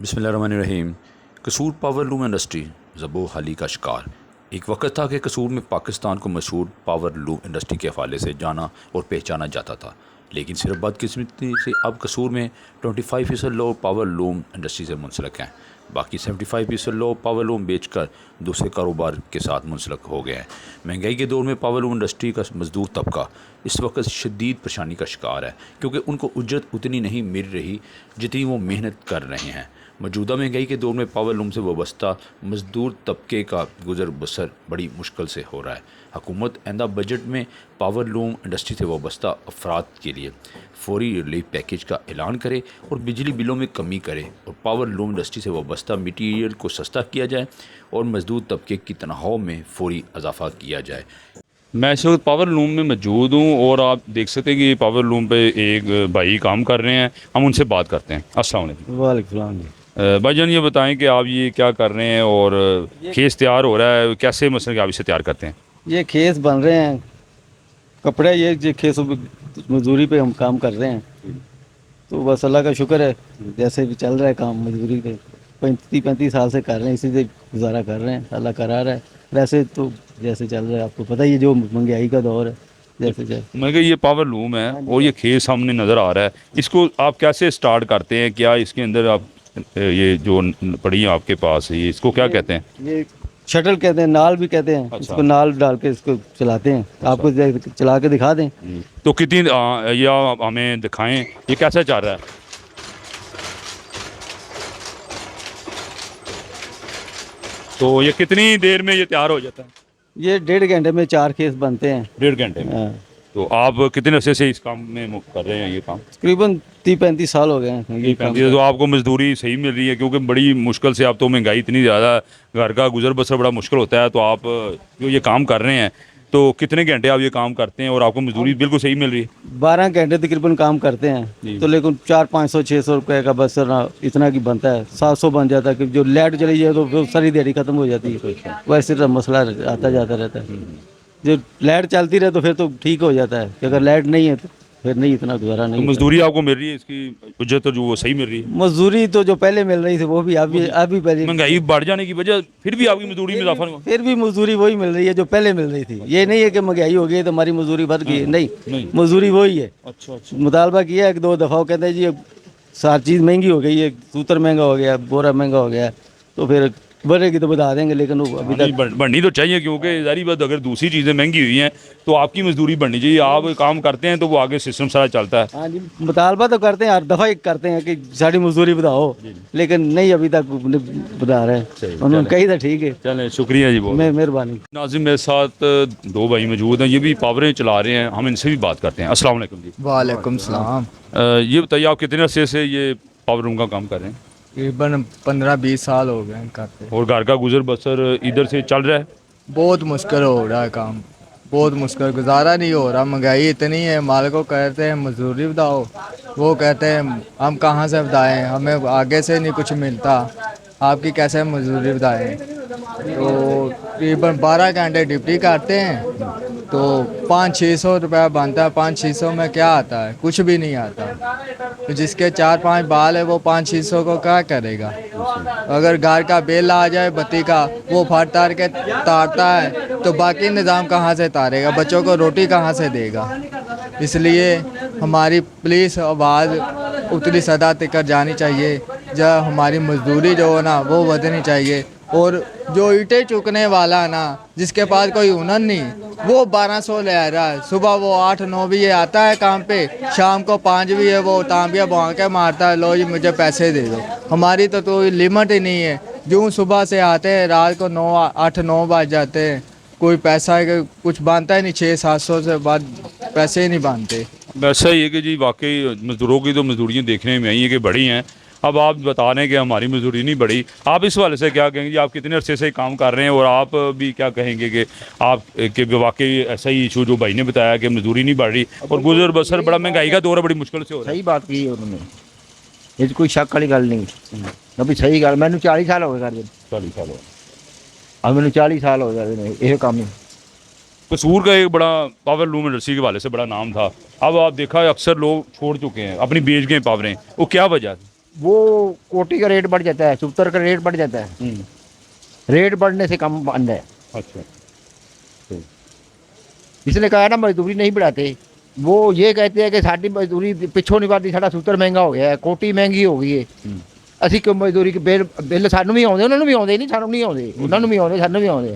बिस्मिल्लाहिर्रहमानिर्रहीम। कसूर power loom industry ज़बो हाली का शिकार। एक वक्त था कि कसूर में पाकिस्तान को मशहूर पावर लूम इंडस्ट्री के हवाले से जाना और पहचाना जाता था, लेकिन सिर्फ बदकिस्मती से अब कसूर में 25% लोग पावर लूम इंडस्ट्री से मुंसलिक हैं। बाकी 75% लोग पावर लूम बेचकर दूसरे कारोबार के साथ मुंसलिक हो गए हैं। महंगाई के दौर में पावर लूम इंडस्ट्री का मजदूर तबका इस वक्त शदीद परेशानी का शिकार है, क्योंकि उनको उजरत उतनी नहीं मिल रही जितनी वो मेहनत कर रहे हैं। मौजूदा महंगाई के दौर में पावर लूम से वाबस्ता मजदूर तबके का गुजर बसर बड़ी मुश्किल से हो रहा है। हुकूमत आइंदा बजट में पावर लूम इंडस्ट्री से वाबस्ता अफराद के लिए फौरी रिलीफ पैकेज का ऐलान करे और बिजली बिलों में कमी करे और पावर लूम इंडस्ट्री से वाबस्ता मटीरियल को सस्ता किया जाए और मजदूर तबके की तनख्वाहों में फौरी इजाफा किया जाए। मैं इस वक्त पावर लूम में मौजूद हूँ और आप देख सकते हैं कि ये पावर लूम पे एक भाई काम कर रहे हैं। हम उनसे बात करते हैं। अस्सलाम वालेकुम। वालेकुम। भाईजान, ये बताएं कि आप ये क्या कर रहे हैं और खेस तैयार हो रहा है, कैसे मसले आप इसे तैयार करते हैं? ये खेस बन रहे हैं, कपड़े ये खेस मजदूरी पे हम काम कर रहे हैं। तो बस अल्लाह का शुक्र है, जैसे भी चल रहा है काम मजदूरी पे 35 साल से कर रहे हैं, इसी से गुजारा कर रहे हैं। अल्लाह करा रहा है। वैसे तो जैसे चल रहा है, आपको पता ही है जो महंगाई का दौर है जैसे चल। मैं कहा ये पावर लूम है और ये खेस सामने नज़र आ रहा है, इसको आप कैसे स्टार्ट करते हैं? क्या इसके अंदर आप ये जो पड़ी है आपके पास, ये इसको क्या कहते हैं? ये शटल कहते हैं, नाल भी कहते हैं। अच्छा। इसको नाल डाल के इसको चलाते हैं। आपको चला के दिखा दें? तो कितनी ये आप हमें दिखाएं, ये कैसा चल रहा है? तो ये कितनी देर में ये तैयार हो जाता है? ये 1.5 घंटे में 4 खेस बनते हैं। 1.5 घंटे में। हाँ। तो आप कितने अरसे से इस काम में कर रहे हैं ये काम? तकरीबन 30-35 साल हो गए हैं ये काम। तो आपको मजदूरी सही मिल रही है? क्योंकि बड़ी मुश्किल से, आप तो महंगाई इतनी ज़्यादा, घर का गुजर बसर बड़ा मुश्किल होता है, तो आप जो ये काम कर रहे हैं, तो कितने घंटे आप ये काम करते हैं और आपको मजदूरी बिल्कुल सही मिल रही है? 12 घंटे तकरीबन काम करते हैं, तो लेकिन 400-500-600 रुपये का बस इतना की बनता है। 700 बन जाता है कि जो लाइट चली जाए तो फिर सारी दिहाड़ी खत्म हो जाती है। वैसे तो मसला आता जाता रहता है। जो लाइट चलती रहे तो फिर तो ठीक हो जाता है, कि अगर लाइट नहीं है तो फिर नहीं, इतना गुजारा तो नहीं। मजदूरी आपको मिल रही है, इसकी उजरत जो वो सही मिल रही है? मजदूरी तो जो पहले मिल रही थी वो भी अभी पहले। महंगाई बढ़ जाने की वजह फिर भी आपकी मजदूरी में इजाफा नहीं हुआ? फिर भी मजदूरी वही मिल रही है जो पहले मिल रही थी। ये नहीं है कि महंगाई हो गई तो हमारी मजदूरी बढ़ गई है, नहीं, मजदूरी वही है। अच्छा अच्छा। मुतालबा किया 1-2 दफ़ा, वो कहते हैं जी सारी चीज़ महंगी हो गई है, सूतर महंगा हो गया, बोरा महंगा हो गया, तो फिर बढ़ेगी तो बता देंगे, लेकिन वो अभी तक बढ़नी तो चाहिए, क्योंकि जारी बात, अगर दूसरी चीज़ें महंगी हुई हैं तो आपकी मजदूरी बढ़नी चाहिए। आप काम करते हैं तो वो आगे सिस्टम सारा चलता है। हाँ जी, मुतालबा तो करते हैं, हर दफ़ा ही करते हैं कि सारी मजदूरी बढ़ाओ, लेकिन नहीं अभी तक बढ़ा रहे हैं। उन्होंने कही था ठीक है। चलें, शुक्रिया जी बहुत मेहरबानी। नाज़िम, मेरे साथ 2 भाई मौजूद हैं, ये भी पावरें चला रहे हैं, हम इनसे भी बात करते हैं। अस्सलाम वालेकुम जी। वालेकुम सलाम। ये बताइए, आप कितने अरसे से ये पावर रूम का काम कर रहे हैं? तकरीबन 15-20 साल हो गए हैं करते। और घर का गुजर बसर इधर से चल रहा है? बहुत मुश्किल हो रहा है काम, बहुत मुश्किल, गुजारा नहीं हो रहा। महंगाई इतनी है, मालिक को कहते हैं मजदूरी बताओ, वो कहते हैं हम कहाँ से बताएं, हमें आगे से नहीं कुछ मिलता, आपकी कैसे मजदूरी बताएं। तो तकरीबन 12 घंटे ड्यूटी करते हैं, तो 500-600 रुपया बनता है। 500-600 में क्या आता है? कुछ भी नहीं आता। तो जिसके 4-5 बाल है वो 500-600 को क्या करेगा? अगर घर का बिल आ जाए बत्ती का, वो फट तार के तारता है, तो बाकी निज़ाम कहाँ से तारेगा? बच्चों को रोटी कहाँ से देगा? इसलिए हमारी पुलिस आवाज़ उतनी सदा तक जानी चाहिए, जब हमारी मजदूरी जो हो ना वो बढ़नी चाहिए। और जो ईंटें चुकने वाला है ना, जिसके पास कोई हुनर नहीं, वो 1200 ले आ रहा है। सुबह वो 8-9 बजे आता है काम पे, शाम को 5 बजे वो तांबिया भौं के मारता है, लो जी मुझे पैसे दे दो। हमारी तो कोई लिमिट ही नहीं है। जो सुबह से आते हैं रात को 8-9 बज जाते हैं, कोई पैसा कुछ बनता ही नहीं। 600-700 से बाद पैसे ही नहीं बनते। वैसा ही है कि जी वाकई मजदूरों की तो मजदूरियाँ देखने में आई है कि बढ़ी हैं। अब आप बता रहे हैं कि हमारी मजदूरी नहीं बढ़ी, आप इस वाले से क्या कहेंगे जी? आप कितने अरसे से काम कर रहे हैं और आप भी क्या कहेंगे कि आप कि वाकई ऐसा ही इशू जो भाई ने बताया कि मजदूरी नहीं बढ़ रही और गुजर बसर बड़ा महंगाई का दौर है, बड़ी मुश्किल से हो रहा है? सही बात की है उन्होंने, ये कोई शक वाली गल नहीं। अभी सही गल, मैंने 40 साल हो गए कर 40 साल हो। अब मैंने 40 साल हो गए ये काम ही। कसूर का एक बड़ा पावर लूम इंडस्ट्री के वाले से बड़ा नाम था, अब आप देखा है अक्सर लोग छोड़ चुके हैं, अपनी बेच गए पावरें। वो क्या वजह है? वो कोटी का रेट बढ़ जाता है, सूतर का रेट बढ़ जाता है। रेट बढ़ने से कम बंद है। अच्छा। इसने कहा ना मजदूरी नहीं बढ़ाते, वो ये कहते हैं कि साड़ी मजदूरी पिछों नहीं बढ़ती, साड़ा सूतर महंगा हो गया है, कोटी महंगी हो गई है। ਅਸੀਂ ਕਿਉਂ ਮਜ਼ਦੂਰੀ ਕੇ ਬਿੱਲ ਸਾਨੂੰ ਵੀ ਆਉਂਦੇ, ਉਹਨਾਂ ਨੂੰ ਵੀ ਆਉਂਦੇ ਨਹੀਂ, ਸਾਨੂੰ ਨਹੀਂ ਆਉਂਦੇ, ਉਹਨਾਂ ਨੂੰ ਵੀ ਆਉਂਦੇ, ਸਾਨੂੰ ਵੀ ਆਉਂਦੇ।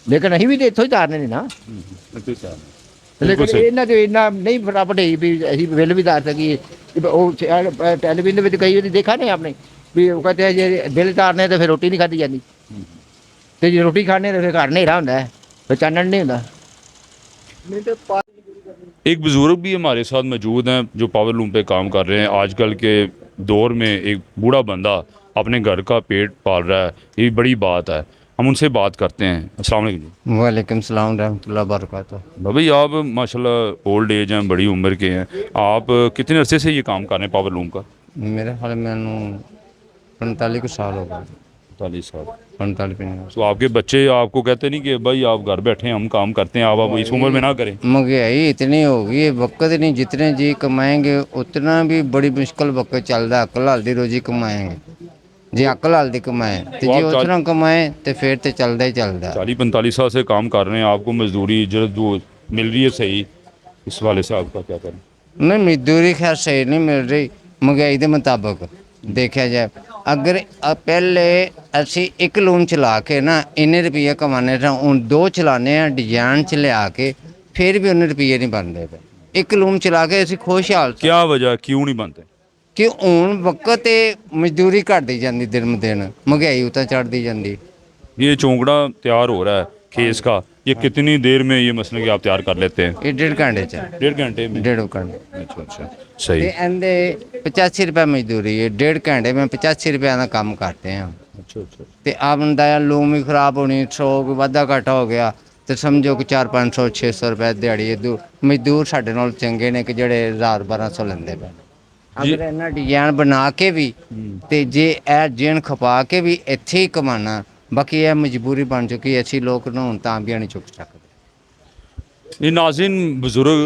ਲੇਕਿਨ ਅਸੀਂ ਵੀ ਤੇ ਇੱਥੋਂ ਹੀ ਤਾਰਨੇ ਨੇ ਨਾ। ਲੇਕਿਨ ਇਹਨਾਂ ਦੇ ਇੰਨਾ ਨਹੀਂ ਫਟਾਫਟ ਹੈ ਵੀ ਅਸੀਂ ਬਿੱਲ ਵੀ ਤਾਰ ਸਕੀਏ। ਉਹ ਟੈਲੀਵਿਜ਼ਨ ਦੇ ਵਿੱਚ ਕਈ ਵਾਰੀ ਦੇਖਾ ਨਹੀਂ ਆਪਨੇ ਵੀ ਉਹ ਕਹਿੰਦੇ ਜੇ ਬਿੱਲ ਤਾਰਨੇ ਤੇ ਫਿਰ ਰੋਟੀ ਨਹੀਂ ਖਾਧੀ ਜਾਂਦੀ, ਤੇ ਜੇ ਰੋਟੀ ਖਾਣੇ ਤੇ ਫਿਰ ਘਰ ਹਨੇਰਾ ਹੁੰਦਾ ਹੈ, ਫਿਰ ਚਾਨਣ ਨਹੀਂ ਹੁੰਦਾ। एक बुज़ुर्ग भी हमारे साथ मौजूद हैं जो पावर लूम पे काम कर रहे हैं। आजकल के दौर में एक बूढ़ा बंदा अपने घर का पेट पाल रहा है, ये बड़ी बात है। हम उनसे बात करते हैं। अस्सलाम वालेकुम जी। वालेकुम सलाम रहमतुल्लाह बरकातहू। भाई आप माशाल्लाह ओल्ड एज हैं, बड़ी उम्र के हैं, आप कितने अरसे से ये काम कर रहे हैं पावर लूम का? मेरे ख्याल मैनू 45 को साल हो गए। 45 साल। 45 तो आपके बच्चे आपको कहते नहीं कि भाई आप घर बैठे हैं, हम काम करते हैं, आप इस उम्र में ना करें? महंगाई इतनी हो गई है, वक्त नहीं, जितने जी कमाएंगे उतना भी बड़ी मुश्किल वक्त चल रहा है। अकल हाल दी रोजी कमाएंगे, जी अकल हाल दी कमाए तो जी उस तरह कमाए तो फिर तो चलता ही चलता है। 40-45 साल से काम कर रहे हैं, आपको मजदूरी जो मिल रही है सही, इस वाले से आपका क्या करें? नहीं मजदूरी खैर सही नहीं मिल रही महंगाई के मुताबिक देखा जाए। अगर पहले असी एक लूम चला के ना इन्ने रुपये कमाने थे, हूँ 2 चलाने डिजाइन च लिया के फिर भी उन्ने रुपये नहीं बनते पे। एक लूम चला के असी खुशहाल क्या वजह क्यों नहीं बनते? कि हूँ वक्त ते मजदूरी घटती जाती, दिन ब दिन महंगाई उतना चढ़ती जाती। ये चौंकड़ा तैयार हो रहा है खेस का, ये कितनी देर में ये मसले कि आप तैयार कर लेते हैं? ये 1.5 घंटे च 1.5 घंटे में? 1.5 घंटे। अच्छा अच्छा, सही। ते एंदे 85 रुपये मजदूरी है, 1.5 घंटे में 85 रुपये का काम करते हैं। अच्छा अच्छा। तो आप अंदाजा लूम ही खराब होनी, 100 वाधा घाटा हो गया तो समझो कि 400-500-600 रुपये दिहाड़ी है। मजदूर साढ़े नाल चंगे ने कि जेड़े 1000-1200 लेंदे पे। अगर इन्ना डिजाइन बना के भी ते जे ए जिन खपा के भी इत्थे ही कमाना, बाकी यह मजबूरी बन चुकी है, ऐसी लोग ना हुण तां भी नहीं चुक सकते। ये नाज़रीन बुज़ुर्ग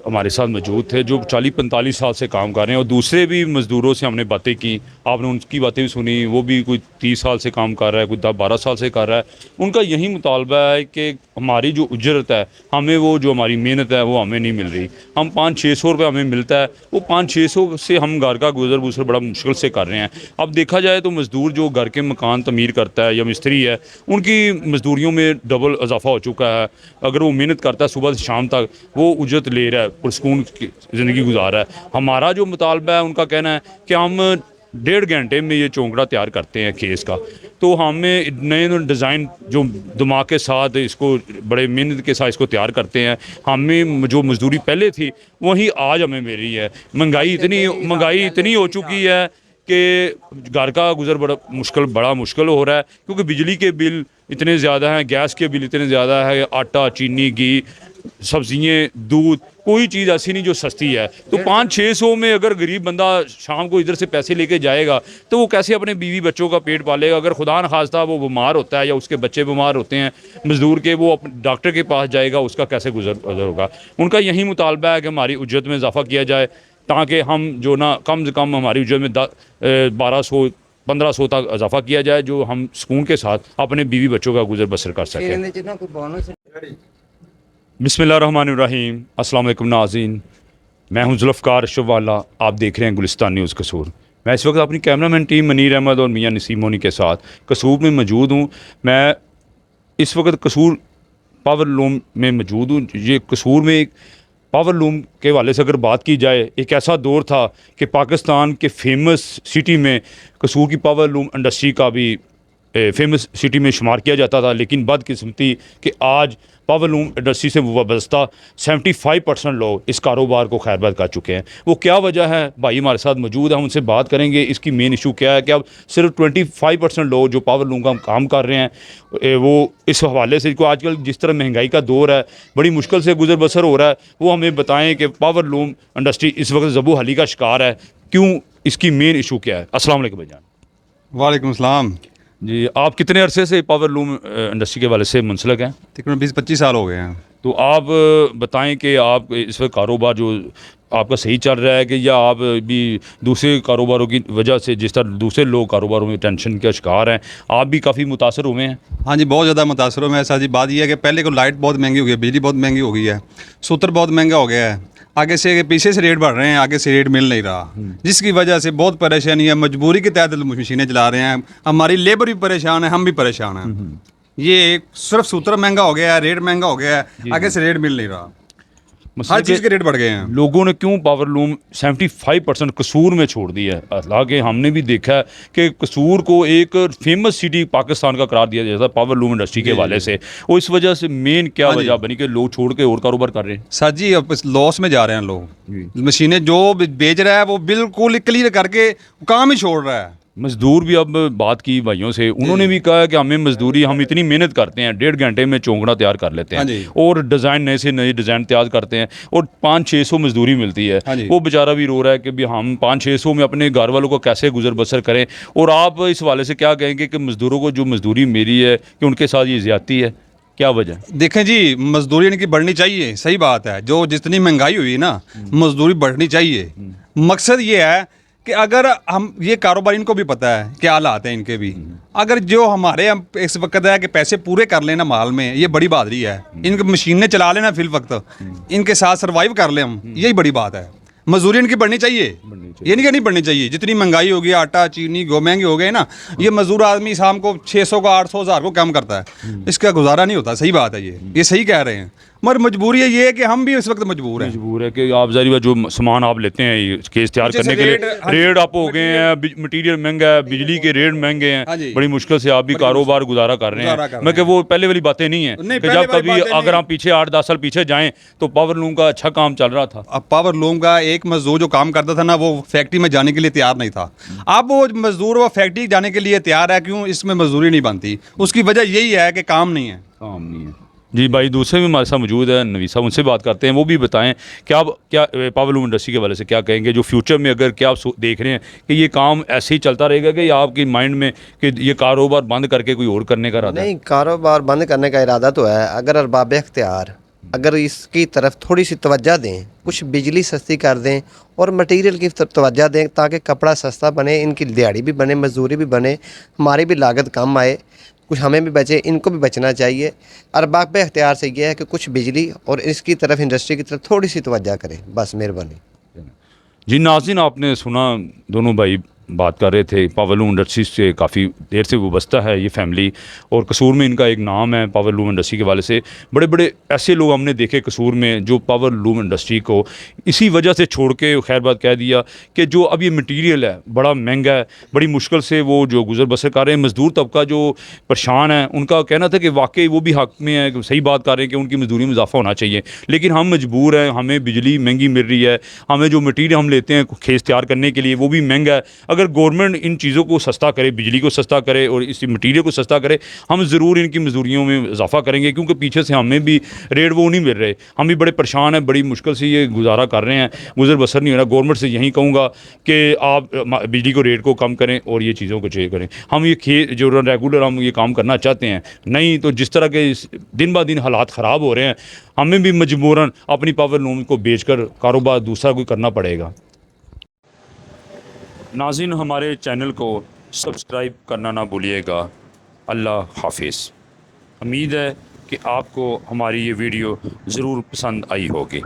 हमारे साथ मौजूद थे जो 40-45 साल से काम कर रहे हैं, और दूसरे भी मज़दूरों से हमने बातें की, आपने उनकी बातें भी सुनी। वो भी कोई 30 साल से काम कर रहा है, कोई 10-12 साल से कर रहा है। उनका यही मुतालबा है कि हमारी जो उजरत है, हमें वो जो हमारी मेहनत है वो हमें नहीं मिल रही। हम 500-600 रुपये हमें मिलता है, वो 500-600 से हम घर का गुजर बसर बड़ा मुश्किल से कर रहे हैं। अब देखा जाए तो मज़दूर जो घर के मकान तमीर करता है या मिस्त्री है, उनकी मज़दूरियों में डबल इजाफा हो चुका है। अगर वो मेहनत करता है सुबह से शाम तक, वो उजरत ले रहा है, पुरसकून की ज़िंदगी गुजार रहा है। हमारा जो मुतालबा है, उनका कहना है कि हम 1.5 घंटे में ये चौंकड़ा तैयार करते हैं खेस का, तो हमें नए डिज़ाइन जो दिमाग के साथ इसको बड़े मेहनत के साथ इसको तैयार करते हैं। हमें जो मजदूरी पहले थी वही आज हमें मिल रही है। महंगाई इतनी हो चुकी है कि घर का गुजर बड़ा मुश्किल हो रहा है, क्योंकि बिजली के बिल इतने ज़्यादा हैं, गैस के बिल इतने ज़्यादा है, आटा, चीनी, घी, सब्जियाँ, दूध, कोई चीज़ ऐसी नहीं जो सस्ती है। तो 500-600 में अगर गरीब बंदा शाम को इधर से पैसे लेके जाएगा तो वो कैसे अपने बीवी बच्चों का पेट पालेगा? अगर खुदा न खास्ता वो बीमार होता है या उसके बच्चे बीमार होते हैं मज़दूर के, वो अपने डॉक्टर के पास जाएगा, उसका कैसे गुजर होगा? उनका यही मुतालबा है कि हमारी उजरत में इजाफा किया जाए, ताकि हम जो ना कम से कम हमारी उजरत में 1200-1500 तक इजाफा किया जाए, जो हम सुकून के साथ अपने बीवी बच्चों का गुजर बसर कर सकें। बिस्मिल्लाहिर्रहमानिर्रहीम। अस्सलाम वालेकुम नाज़रीन, मैं हूं जुल्फ़कार अशरफ वाला, आप देख रहे हैं गुलिस्तान न्यूज़ कसूर। मैं इस वक्त अपनी कैमरामैन टीम मनीर अहमद और मियां नसीम मोनी के साथ कसूर में मौजूद हूं। मैं इस वक्त कसूर पावर लूम में मौजूद हूं। ये कसूर में एक पावर लूम के हवाले से अगर बात की जाए, एक ऐसा दौर था कि पाकिस्तान के फेमस सिटी में कसूर की पावर लूम इंडस्ट्री का भी फेमस सिटी में शुमार किया जाता था। लेकिन बदकिस्मती कि आज पावर लूम इंडस्ट्री से वाबस्ता 75% लोग इस कारोबार को खैरबद कर चुके हैं। वो क्या वजह है? भाई हमारे साथ मौजूद है, हम उनसे बात करेंगे इसकी मेन इशू क्या है कि अब सिर्फ 25% लोग जो पावर लूम का काम कर रहे हैं, वो इस हवाले से को आजकल जिस तरह महंगाई का दौर है, बड़ी मुश्किल से गुजर बसर हो रहा है, वो हमें बताएं कि पावर लूम इंडस्ट्री इस वक्त ज़बू हली का शिकार है, क्यों, इसकी मेन इशू क्या है? अस्सलाम वालेकुम भाईजान। वालेकुम सलाम जी, आप कितने अरसे से पावर लूम इंडस्ट्री के हवाले से मुंसलिक हैं? तकरीबन 20-25 साल हो गए हैं। तो आप बताएं कि आप इस वक्त कारोबार जो आपका सही चल रहा है कि या आप भी दूसरे कारोबारों की वजह से जिस तरह दूसरे लोग कारोबारों में टेंशन के शिकार हैं आप भी काफ़ी मुतासर हुए हैं? हाँ जी, बहुत ज़्यादा मुतासर हूँ मैं। ऐसा जी बात यह है कि पहले को लाइट बहुत महंगी हो गई है, बिजली बहुत महंगी हो गई है, सूत्र बहुत महंगा हो गया है, आगे से पीछे से रेट बढ़ रहे हैं, आगे से रेट मिल नहीं रहा, जिसकी वजह से बहुत परेशानी है। मजबूरी के तहत मशीनें चला रहे हैं, हमारी लेबर भी परेशान है, हम भी परेशान हैं। ये सिर्फ सूत्र महंगा हो गया है, रेट महंगा हो गया है, आगे से रेट मिल नहीं रहा, हर चीज़ के रेट बढ़ गए हैं। लोगों ने क्यों पावर लूम 75% कसूर में छोड़ दिया है? हालांकि हमने भी देखा है कि कसूर को एक फेमस सिटी पाकिस्तान का करार दिया जाता है पावर लूम इंडस्ट्री के हवाले से, और इस वजह से मेन क्या हाँ जी। वजह बनी कि लोग छोड़ के और कारोबार कर रहे हैं? सर जी अब लॉस में जा रहे हैं लोग। मशीनें जो बेच रहा है वो बिल्कुल क्लियर करके काम ही छोड़ रहा है। मजदूर भी, अब बात की भाइयों से, उन्होंने भी कहा कि हमें मजदूरी, हम इतनी मेहनत करते हैं, 1.5 घंटे में चौंकड़ा तैयार कर लेते हाँ हैं जी। और डिज़ाइन नए से नए डिज़ाइन तैयार करते हैं और 500-600 मजदूरी मिलती है। हाँ जी। वो बेचारा भी रो रहा है कि भी हम 500-600 में अपने घर वालों को कैसे गुजर बसर करें। और आप इस हवाले से क्या कहेंगे कि मजदूरों को जो मजदूरी मेरी है कि उनके साथ ये ज़्यादती है, क्या वजह? देखें जी, मजदूरी इनकी बढ़नी चाहिए, सही बात है। जो जितनी महंगाई हुई ना, मजदूरी बढ़नी चाहिए। मकसद ये है कि अगर हम ये कारोबार, इनको भी पता है क्या हालात हैं इनके भी, अगर जो हमारे हम इस वक्त है कि पैसे पूरे कर लेना माल में, ये बड़ी बहादुरी है। इनकी मशीनें चला लेना फिल वक्त, इनके साथ सर्वाइव कर ले हम, यही बड़ी बात है। मजदूरी इनकी बढ़नी चाहिए, ये नहीं कि नहीं बढ़नी चाहिए। जितनी महंगाई हो गई, आटा चीनी गो महंगे हो गए ना, ये मजदूर आदमी शाम को 600 का 800 हज़ार को कम करता है, इसका गुजारा नहीं होता। सही बात है, ये सही कह रहे हैं। मगर मजबूरी है ये है कि हम भी इस वक्त मजबूर हैं। मजबूर है कि आप जारी बात जो सामान आप लेते हैं ये केस तैयार जैसे करने के लिए रेट, हाँ जी, रेट अप हो गए हैं, मटीरियल महंगा है, बिजली के रेट महंगे हाँ हैं, जी। बड़ी मुश्किल से आप भी कारोबार गुजारा कर रहे गुजारा कर हैं। रहे मैं कि वो पहले वाली बातें नहीं है नहीं, कि पहले जब वाली कभी बातें अगर नहीं। हम पीछे 8-10 साल पीछे जाएं तो पावर लूम का अच्छा काम चल रहा था। अब पावर लूम का एक मजदूर जो काम करता था ना, वो फैक्ट्री में जाने के लिए तैयार नहीं था। अब वो मजदूर वो फैक्ट्री जाने के लिए तैयार है, क्यों? इसमें मजदूरी नहीं बनती। उसकी वजह यही है कि काम नहीं है। काम नहीं है जी। भाई दूसरे भी हमारे साथ मौजूद है, नवी साहब, उनसे बात करते हैं। वो भी बताएं क्या पावर लूम इंडस्ट्री के हवाले से क्या कहेंगे, जो फ्यूचर में अगर क्या आप देख रहे हैं कि ये काम ऐसे ही चलता रहेगा कि या आपकी माइंड में कि ये कारोबार बंद करके कोई और करने का इरादा है? नहीं, कारोबार बंद करने का इरादा तो है। अगर अरबाब इख्तियार अगर इसकी तरफ थोड़ी सी तवज्जो दें, कुछ बिजली सस्ती कर दें और मटेरियल की तरफ तवज्जो दें, ताकि कपड़ा सस्ता बने, इनकी दिहाड़ी भी बने, मजदूरी भी बने, हमारी भी लागत कम आए, कुछ हमें भी बचे, इनको भी बचना चाहिए। अरबाब इख्तियार से ये है कि कुछ बिजली और इसकी तरफ, इंडस्ट्री की तरफ थोड़ी सी तवज्जो करें, बस मेहरबानी। जी नाज़रीन, आपने सुना, दोनों भाई बात कर रहे थे। पावर लूम इंडस्ट्री से काफ़ी देर से वाबस्ता है ये फैमिली, और कसूर में इनका एक नाम है पावर लूम इंडस्ट्री के वाले से। बड़े बड़े ऐसे लोग हमने देखे कसूर में जो पावर लूम इंडस्ट्री को इसी वजह से छोड़ के खैर बात कह दिया कि जो अब ये मटीरियल है बड़ा महंगा है, बड़ी मुश्किल से वो जो गुजर बसर कर रहे हैं। मजदूर तबका जो परेशान है, उनका कहना था कि वाकई वो भी हक में है, सही बात कर रहे हैं कि उनकी मजदूरी में इजाफा होना चाहिए, लेकिन हम मजबूर हैं। हमें बिजली महंगी मिल रही है, हमें जो मटीरियल हम लेते हैं खेस तैयार करने के लिए वो भी महंगा है। अगर गवर्नमेंट इन चीज़ों को सस्ता करे, बिजली को सस्ता करे और इस मटीरियल को सस्ता करे, हम ज़रूर इनकी मजदूरियों में इजाफा करेंगे, क्योंकि पीछे से हमें भी रेट वो नहीं मिल रहे, हम भी बड़े परेशान हैं, बड़ी मुश्किल से ये गुजारा कर रहे हैं, गुजर बसर नहीं हो रहा। गवर्नमेंट से यही कहूँगा कि आप बिजली को रेट को कम करें और ये चीज़ों को चेक करें। हम ये जो रेगुलर हम ये काम करना चाहते हैं, नहीं तो जिस तरह के दिन ब दिन हालात ख़राब हो रहे हैं, हमें भी मजबूरन अपनी पावर लूम को बेचकर कारोबार दूसरा कोई करना पड़ेगा। नाज़रीन, हमारे चैनल को सब्सक्राइब करना ना भूलिएगा। अल्लाह हाफिज़। उम्मीद है कि आपको हमारी ये वीडियो ज़रूर पसंद आई होगी।